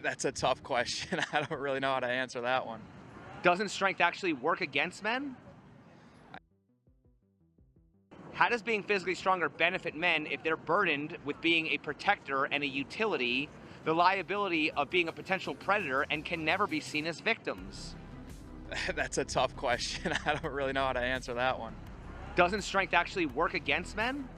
That's a tough question. I don't really know how to answer that one. Doesn't strength actually work against men? How does being physically stronger benefit men if they're burdened with being a protector and a utility, the liability of being a potential predator, and can never be seen as victims? That's a tough question. I don't really know how to answer that one. Doesn't strength actually work against men?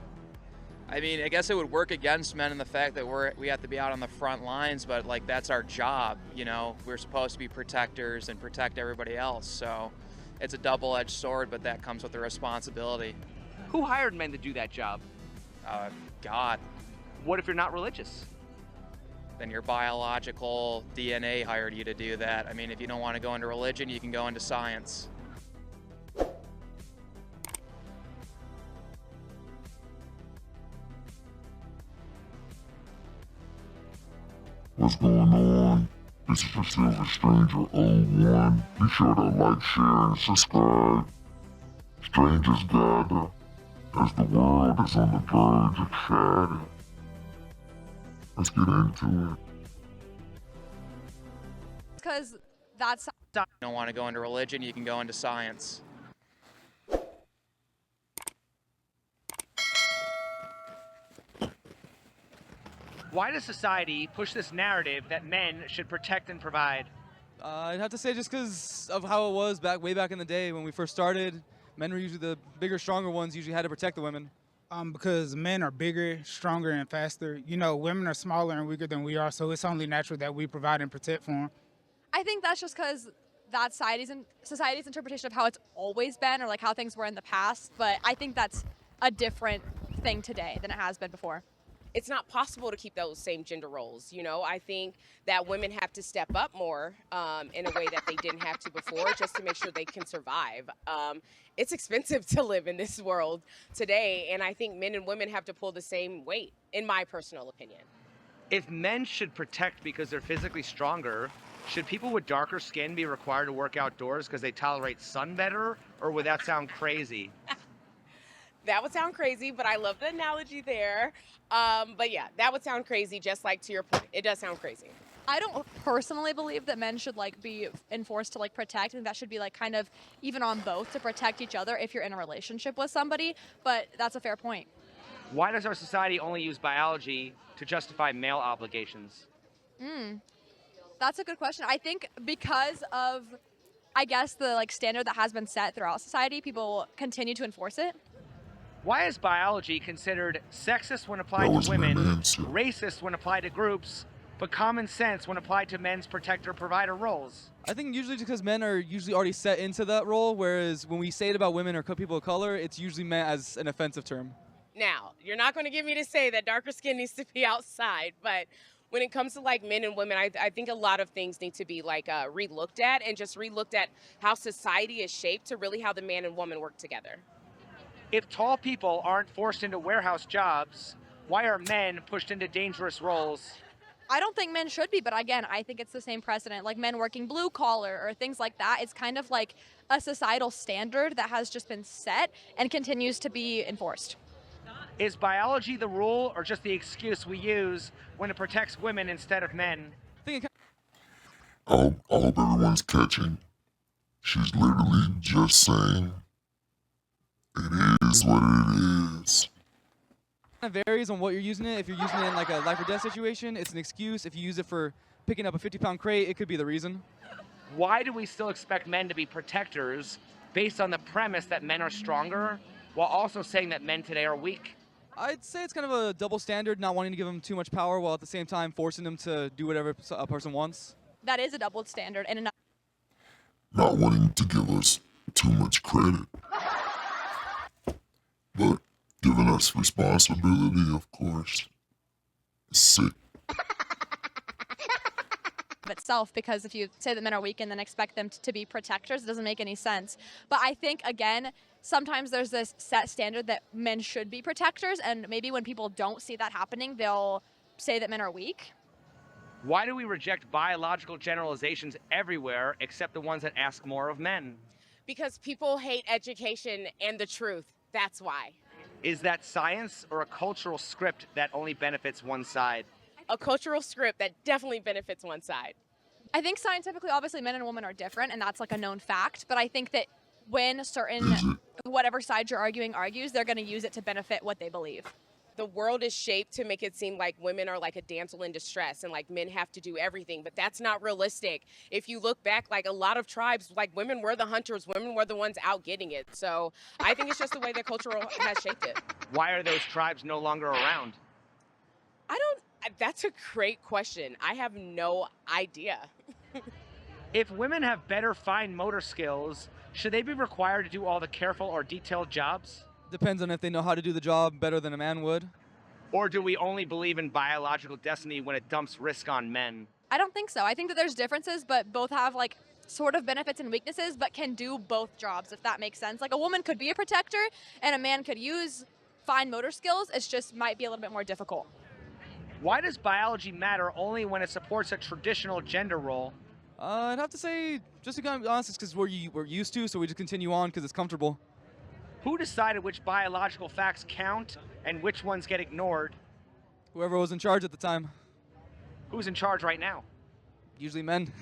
I mean, I guess it would work against men in the fact that we have to be out on the front lines, but like that's our job, you know. We're supposed to be protectors and protect everybody else. So it's a double-edged sword, but that comes with the responsibility. Who hired men to do that job? God, What if you're not religious? then your biological DNA hired you to do that. I mean, if you don't want to go into religion, you can go into science. What's going on? This is the Silver Stranger 01. Be sure to like, share, and subscribe. Strangers gather as the world is on the verge of shatter. Let's get into it. Because that's If you don't want to go into religion, you can go into science. Why does society push this narrative that men should protect and provide? I'd have to say just because of how it was way back in the day when we first started. Men were usually the bigger, stronger ones, usually had to protect the women. Because men are bigger, stronger, and faster. You know, women are smaller and weaker than we are, so it's only natural that we provide and protect for them. I think that's just because that's society's interpretation of how it's always been, or like how things were in the past. But I think that's a different thing today than it has been before. It's not possible to keep those same gender roles. You know, I think that women have to step up more in a way that they didn't have to before, just to make sure they can survive. It's expensive to live in this world today, and I think men and women have to pull the same weight, in my personal opinion. If men should protect because they're physically stronger, should people with darker skin be required to work outdoors because they tolerate sun better, or would that sound crazy? That would sound crazy, but I love the analogy there. But yeah, that would sound crazy, just like to your point. It does sound crazy. I don't personally believe that men should like be enforced to like protect, and that should be like kind of even on both to protect each other if you're in a relationship with somebody. But that's a fair point. Why does our society only use biology to justify male obligations? That's a good question. I think because of, I guess, the like standard that has been set throughout society, people continue to enforce it. Why is biology considered sexist when That applied was to my women, answer. racist when applied to groups, but common sense when applied to men's protector-provider roles? I think usually just because men are usually already set into that role, whereas when we say it about women or people of color, it's usually meant as an offensive term. Now, you're not going to get me to say that darker skin needs to be outside, but when it comes to like men and women, I think a lot of things need to be like re-looked at, and just re-looked at how society is shaped to really how the man and woman work together. If tall people aren't forced into warehouse jobs, why are men pushed into dangerous roles? I don't think men should be, but again, I think it's the same precedent. Like men working blue collar or things like that. It's kind of like a societal standard that has just been set and continues to be enforced. Is biology the rule or just the excuse we use when it protects women instead of men? I think it I hope everyone's catching. She's literally just saying, it is what it is. kind of varies on what you're using it. If you're using it in like a life or death situation, it's an excuse. If you use it for picking up a 50-pound crate, it could be the reason. Why do we still expect men to be protectors based on the premise that men are stronger, while also saying that men today are weak? I'd say it's kind of a double standard, not wanting to give them too much power while at the same time forcing them to do whatever a person wants. That is a double standard and Not wanting to give us too much credit, but giving us responsibility, of course. It's sick. of itself, because if you say that men are weak and then expect them to be protectors, it doesn't make any sense. But I think, again, sometimes there's this set standard that men should be protectors, and maybe when people don't see that happening, they'll say that men are weak. Why do we reject biological generalizations everywhere except the ones that ask more of men? Because people hate education and the truth. That's why. Is that science or a cultural script that only benefits one side? a cultural script that definitely benefits one side. I think scientifically, obviously, men and women are different, and that's like a known fact. But I think that when whatever side you're argues, they're going to use it to benefit what they believe. The world is shaped to make it seem like women are like a damsel in distress and like men have to do everything, but that's not realistic. If you look back, like a lot of tribes, like women were the hunters, women were the ones out getting it. So I think it's just the way the culture has shaped it. Why are those tribes no longer around? That's a great question. I have no idea. If women have better fine motor skills, should they be required to do all the careful or detailed jobs? Depends on if they know how to do the job better than a man would. Or do we only believe in biological destiny when it dumps risk on men? I don't think so. I think that there's differences, but both have like sort of benefits and weaknesses, but can do both jobs, if that makes sense. Like a woman could be a protector and a man could use fine motor skills. It's just might be a little bit more difficult. Why does biology matter only when it supports a traditional gender role? I'd have to say, just to be honest, it's because we're used to, so we just continue on because it's comfortable. Who decided which biological facts count and which ones get ignored? Whoever was in charge at the time. Who's in charge right now? Usually men.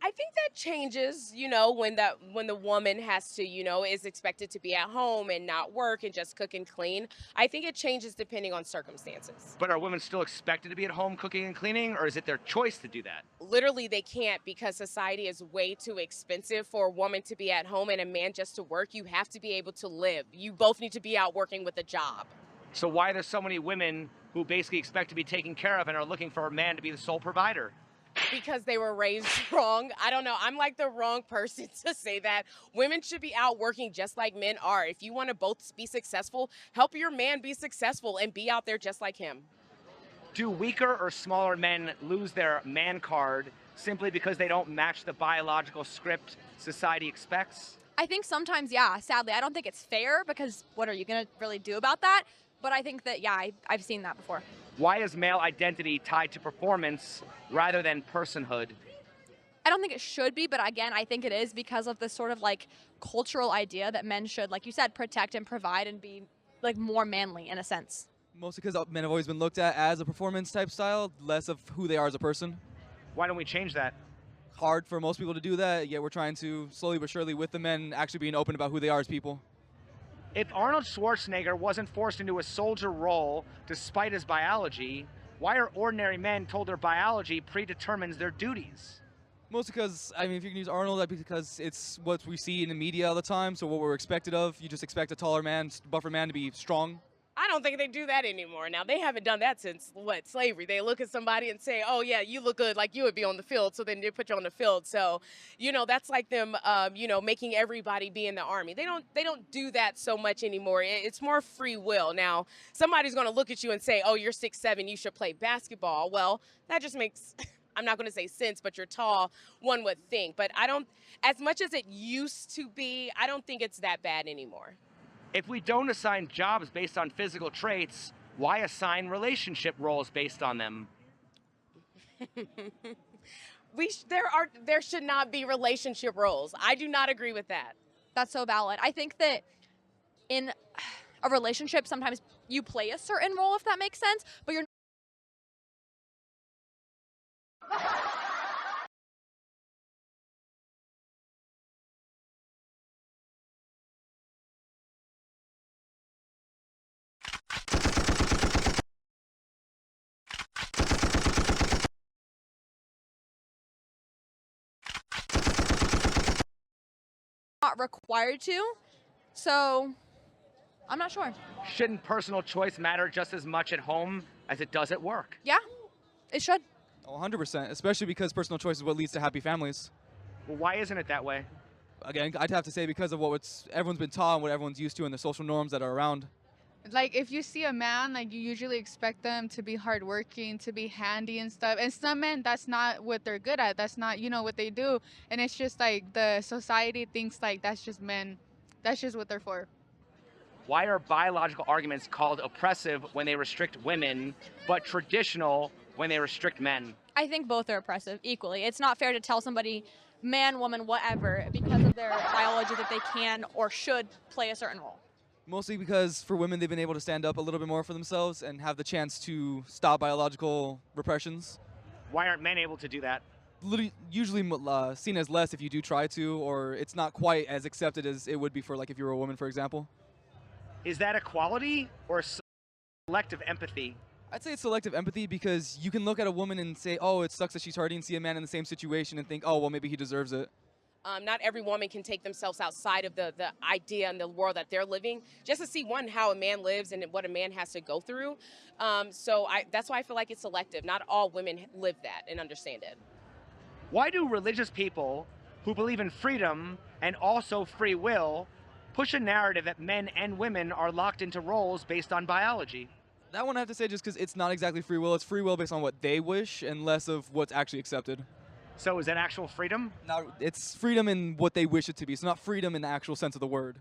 I think that changes, you know, when the woman has to, you know, is expected to be at home and not work and just cook and clean. I think it changes depending on circumstances. But are women still expected to be at home cooking and cleaning, or is it their choice to do that? Literally, they can't because society is way too expensive for a woman to be at home and a man just to work. You have to be able to live. You both need to be out working with a job. So why are there so many women who basically expect to be taken care of and are looking for a man to be the sole provider? Because they were raised wrong. I don't know. I'm like the wrong person to say that. Women should be out working just like men are. If you want to both be successful, help your man be successful and be out there just like him. Do weaker or smaller men lose their man card simply because they don't match the biological script society expects? I think sometimes, yeah, sadly. I don't think it's fair because what are you going to really do about that? But I think that, yeah, I've seen that before. Why is male identity tied to performance rather than personhood? I don't think it should be, but again, I think it is because of this sort of like cultural idea that men should, like you said, protect and provide and be like more manly in a sense. Mostly because men have always been looked at as a performance type style, less of who they are as a person. Why don't we change that? Hard for most people to do that, yet we're trying to slowly but surely with the men actually being open about who they are as people. If Arnold Schwarzenegger wasn't forced into a soldier role despite his biology, why are ordinary men told their biology predetermines their duties? Mostly because, I mean, if you can use Arnold, that'd be because it's what we see in the media all the time, so what we're expected of. You just expect a taller man, buffer man to be strong. I don't think they do that anymore. Now, they haven't done that since, slavery. They look at somebody and say, oh, yeah, you look good, like you would be on the field, so then they put you on the field. So, you know, that's like them, making everybody be in the Army. They don't do that so much anymore. It's more free will. Now, somebody's going to look at you and say, oh, you're 6'7", you should play basketball. Well, that just makes, I'm not going to say sense, but you're tall, one would think. But I don't, as much as it used to be, I don't think it's that bad anymore. If we don't assign jobs based on physical traits, why assign relationship roles based on them? There should not be relationship roles. I do not agree with that. That's so valid. I think that in a relationship, sometimes you play a certain role, if that makes sense, but you're not required to. So I'm not sure. Shouldn't personal choice matter just as much at home as it does at work? Yeah, it should. 100%, especially because personal choice is what leads to happy families. Well, why isn't it that way? Again, I'd have to say because of what everyone's been taught and what everyone's used to and the social norms that are around. Like, if you see a man, like, you usually expect them to be hardworking, to be handy and stuff. And some men, that's not what they're good at. That's not, what they do. And it's just, like, the society thinks, like, that's just men. That's just what they're for. Why are biological arguments called oppressive when they restrict women, but traditional when they restrict men? I think both are oppressive equally. It's not fair to tell somebody, man, woman, whatever, because of their biology that they can or should play a certain role. Mostly because for women, they've been able to stand up a little bit more for themselves and have the chance to stop biological repressions. Why aren't men able to do that? Usually seen as less if you do try to, or it's not quite as accepted as it would be for like if you were a woman, for example. Is that equality or selective empathy? I'd say it's selective empathy because you can look at a woman and say, oh, it sucks that she's hurting, and see a man in the same situation and think, oh, well, maybe he deserves it. Not every woman can take themselves outside of the idea and the world that they're living just to see, one, how a man lives and what a man has to go through. That's why I feel like it's selective. Not all women live that and understand it. Why do religious people who believe in freedom and also free will push a narrative that men and women are locked into roles based on biology? That one I have to say just because it's not exactly free will. It's free will based on what they wish and less of what's actually accepted. So is that actual freedom? Now, it's freedom in what they wish it to be. It's not freedom in the actual sense of the word.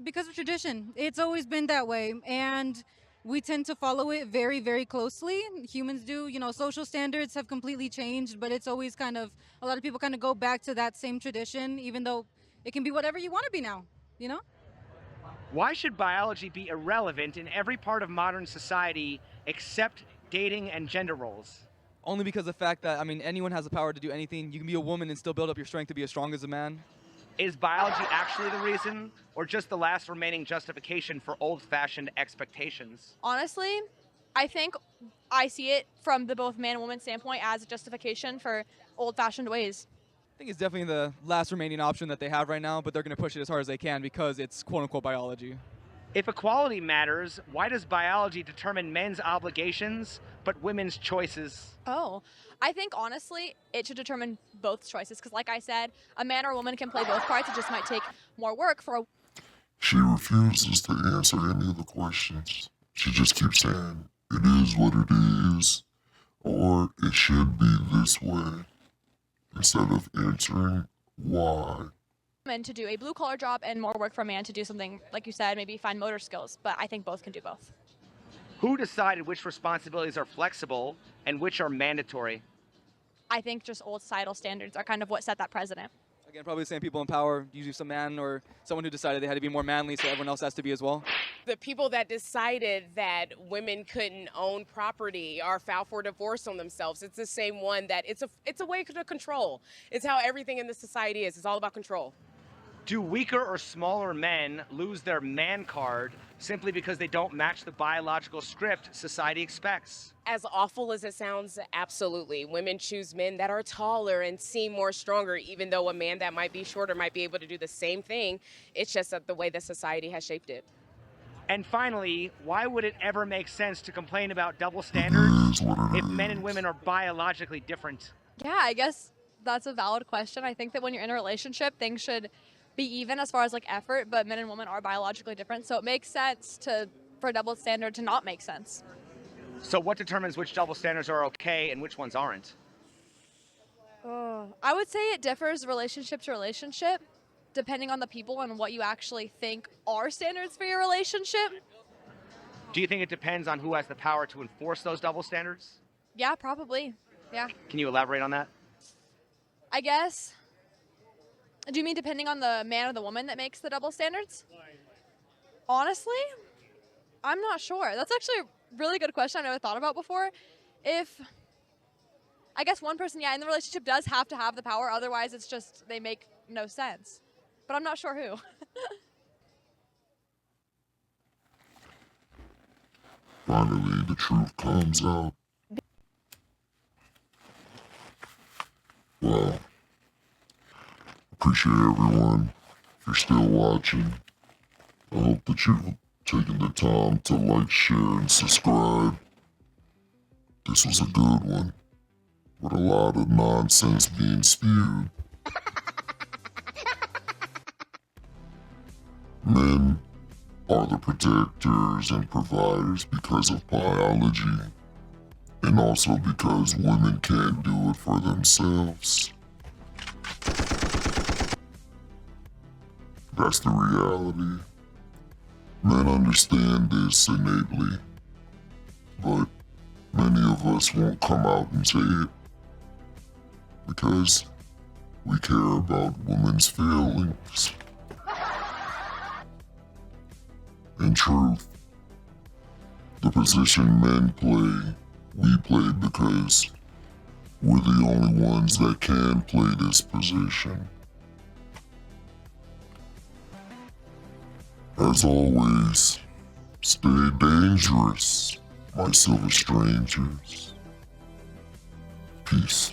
Because of tradition. It's always been that way. And we tend to follow it very, very closely. Humans do. You know, social standards have completely changed, but it's always kind of, a lot of people kind of go back to that same tradition, even though it can be whatever you want to be now, you know? Why should biology be irrelevant in every part of modern society except dating and gender roles? Only because of the fact that, I mean, anyone has the power to do anything. You can be a woman and still build up your strength to be as strong as a man. Is biology actually the reason, or just the last remaining justification for old-fashioned expectations? Honestly, I think I see it from the both man and woman standpoint as a justification for old-fashioned ways. I think it's definitely the last remaining option that they have right now, but they're going to push it as hard as they can because it's quote-unquote biology. If equality matters, why does biology determine men's obligations but women's choices? Oh, I think honestly it should determine both choices because like I said, a man or a woman can play both parts. It just might take more work for a... She refuses to answer any of the questions. She just keeps saying, it is what it is, or it should be this way, instead of answering why. woman to do a blue-collar job and more work for a man to do something, like you said, maybe fine motor skills. But I think both can do both. Who decided which responsibilities are flexible and which are mandatory? I think just old societal standards are kind of what set that precedent. Again, probably the same people in power, usually some man or someone who decided they had to be more manly, so everyone else has to be as well. The people that decided that women couldn't own property or file for divorce on themselves, it's the same one that it's a way to control. It's how everything in this society is. It's all about control. Do weaker or smaller men lose their man card simply because they don't match the biological script society expects? As awful as it sounds, absolutely. Women choose men that are taller and seem more stronger, even though a man that might be shorter might be able to do the same thing. It's just that the way that society has shaped it. And finally, why would it ever make sense to complain about double standards if men and women are biologically different? Yeah, I guess that's a valid question. I think that when you're in a relationship, things should be even as far as like effort, but men and women are biologically different, so it makes sense for a double standard to not make sense. So what determines which double standards are okay and which ones aren't? I would say it differs relationship to relationship, depending on the people and what you actually think are standards for your relationship. Do you think it depends on who has the power to enforce those double standards? Yeah, probably. Yeah. Can you elaborate on that? I guess. Do you mean depending on the man or the woman that makes the double standards? Honestly, I'm not sure. That's actually a really good question I've never thought about before. I guess one person, in the relationship does have to have the power, otherwise it's just, they make no sense. But I'm not sure who. Finally, the truth comes out. Well, appreciate everyone if you're still watching. I hope that you've taken the time to like, share, and subscribe. This was a good one, with a lot of nonsense being spewed. Men are the protectors and providers because of biology, and also because women can't do it for themselves. That's the reality. Men understand this innately, but many of us won't come out and say it because we care about women's feelings. In truth, the position men play, we play because we're the only ones that can play this position. As always, stay dangerous, my silver strangers. Peace.